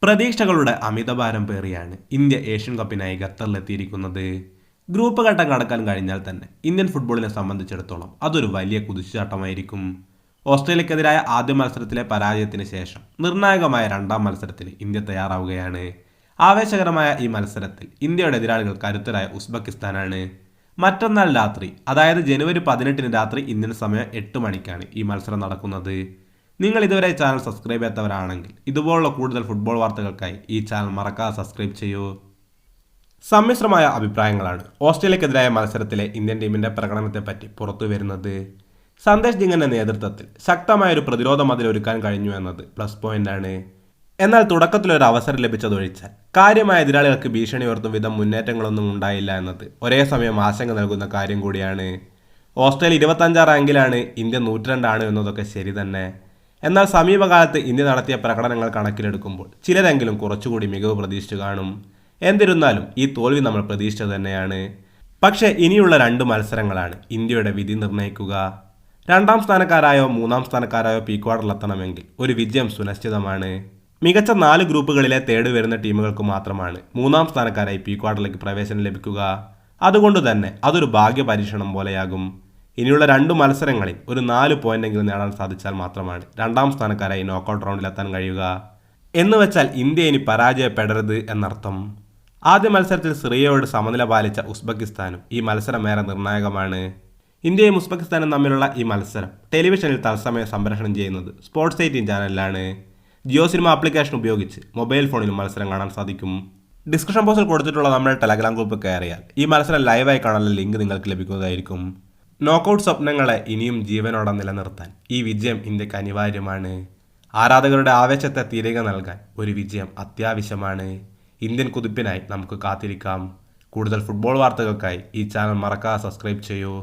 പ്രതീക്ഷകളുടെ അമിതഭാരം പേറിയാണ് India Asian കപ്പിനായി ഖത്തറിലെത്തിയിരിക്കുന്നത്. Group ഘട്ടം കടക്കാൻ കഴിഞ്ഞാൽ തന്നെ ഇന്ത്യൻ ഫുട്ബോളിനെ സംബന്ധിച്ചിടത്തോളം അതൊരു വലിയ കുതിച്ചുചാട്ടമായിരിക്കും. ഓസ്ട്രേലിയക്കെതിരായ ആദ്യ മത്സരത്തിലെ പരാജയത്തിന് ശേഷം നിർണായകമായ രണ്ടാം മത്സരത്തിന് ഇന്ത്യ തയ്യാറാവുകയാണ്. ആവേശകരമായ ഈ മത്സരത്തിൽ ഇന്ത്യയുടെ എതിരാളികൾ കരുത്തരായ ഉസ്ബെക്കിസ്ഥാനാണ്. മറ്റന്നാൾ രാത്രി, അതായത് ജനുവരി 18 രാത്രി ഇന്ത്യൻ സമയം 8 മണിക്കാണ് ഈ മത്സരം നടക്കുന്നത്. നിങ്ങൾ ഇതുവരെ ചാനൽ സബ്സ്ക്രൈബ് ചെയ്യാത്തവരാണെങ്കിൽ ഇതുപോലുള്ള കൂടുതൽ ഫുട്ബോൾ വാർത്തകൾക്കായി ഈ ചാനൽ മറക്കാതെ സബ്സ്ക്രൈബ് ചെയ്യൂ. സമ്മിശ്രമായ അഭിപ്രായങ്ങളാണ് ഓസ്ട്രേലിയക്കെതിരായ മത്സരത്തിലെ ഇന്ത്യൻ ടീമിന്റെ പ്രകടനത്തെപ്പറ്റി പുറത്തു വരുന്നത്. സന്ദേശ് ജിങ്ങിന്റെ നേതൃത്വത്തിൽ ശക്തമായൊരു പ്രതിരോധ മതിൽ ഒരുക്കാൻ കഴിഞ്ഞു എന്നത് പ്ലസ് പോയിന്റാണ്. എന്നാൽ തുടക്കത്തിലൊരു അവസരം ലഭിച്ചതൊഴിച്ചാൽ കാര്യമായ എതിരാളികൾക്ക് ഭീഷണി ഉയർത്തും വിധം മുന്നേറ്റങ്ങളൊന്നും ഉണ്ടായില്ല എന്നത് ഒരേ സമയം ആശങ്ക നൽകുന്ന കാര്യം കൂടിയാണ്. ഓസ്ട്രേലിയ 25 റാങ്കിലാണ്, ഇന്ത്യ 102 എന്നതൊക്കെ ശരി തന്നെ. എന്നാൽ സമീപകാലത്ത് ഇന്ത്യ നടത്തിയ പ്രകടനങ്ങൾ കണക്കിലെടുക്കുമ്പോൾ ചിലരെങ്കിലും കുറച്ചുകൂടി മികവ് പ്രതീക്ഷിച്ചു കാണും. എന്നിരുന്നാലും ഈ തോൽവി നമ്മൾ പ്രതീക്ഷിച്ചത് തന്നെയാണ്. പക്ഷേ ഇനിയുള്ള 2 മത്സരങ്ങളാണ് ഇന്ത്യയുടെ വിധി നിർണ്ണയിക്കുക. 2ാം സ്ഥാനക്കാരായോ 3ാം സ്ഥാനക്കാരായോ പ്രീക്വാർട്ടറിലെത്തണമെങ്കിൽ ഒരു വിജയം സുനിശ്ചിതമാണ്. മികച്ച 4 ഗ്രൂപ്പുകളിലെ തേർഡ് വരുന്ന ടീമുകൾക്ക് മാത്രമാണ് 3ാം സ്ഥാനക്കാരായി പ്രീക്വാർട്ടറിലേക്ക് പ്രവേശനം ലഭിക്കുക. അതുകൊണ്ട് തന്നെ അതൊരു ഭാഗ്യ പരീക്ഷണം പോലെയാകും. ഇനിയുള്ള 2 മത്സരങ്ങളിൽ ഒരു 4 പോയിന്റെങ്കിലും നേടാൻ സാധിച്ചാൽ മാത്രമാണ് 2ാം സ്ഥാനക്കാരായി നോക്കൌട്ട് റൗണ്ടിലെത്താൻ കഴിയുക. എന്ന് വെച്ചാൽ ഇന്ത്യ ഇനി പരാജയപ്പെടരുത് എന്നർത്ഥം. ആദ്യ മത്സരത്തിൽ സിറിയയോട് സമനില പാലിച്ച ഉസ്ബെക്കിസ്ഥാനും ഈ മത്സരം ഏറെ നിർണായകമാണ്. ഇന്ത്യയും ഉസ്ബെക്കിസ്ഥാനും തമ്മിലുള്ള ഈ മത്സരം ടെലിവിഷനിൽ തത്സമയം സംപ്രേഷണം ചെയ്യുന്നത് സ്പോർട്സ് 18 ചാനലിലാണ്. ജിയോ സിനിമ ആപ്ലിക്കേഷൻ ഉപയോഗിച്ച് മൊബൈൽ ഫോണിലും മത്സരം കാണാൻ സാധിക്കും. ഡിസ്ക്രിപ്ഷൻ ബോക്സിൽ കൊടുത്തിട്ടുള്ള നമ്മുടെ ടെലഗ്രാം ഗ്രൂപ്പ് കയറിയാൽ ഈ മത്സരം ലൈവായി കാണാനുള്ള ലിങ്ക് നിങ്ങൾക്ക് ലഭിക്കുന്നതായിരിക്കും. നോക്കൌട്ട് സ്വപ്നങ്ങളെ ഇനിയും ജീവനോടെ നിലനിർത്താൻ ഈ വിജയം ഇന്ത്യക്ക് അനിവാര്യമാണ്. ആരാധകരുടെ ആവേശത്തെ തിരികെ നൽകാൻ ഒരു വിജയം അത്യാവശ്യമാണ്. ഇന്ത്യൻ കുതിപ്പിനായി നമുക്ക് കാത്തിരിക്കാം. കൂടുതൽ ഫുട്ബോൾ വാർത്തകൾക്കായി ഈ ചാനൽ മറക്കാതെ സബ്സ്ക്രൈബ് ചെയ്യൂ.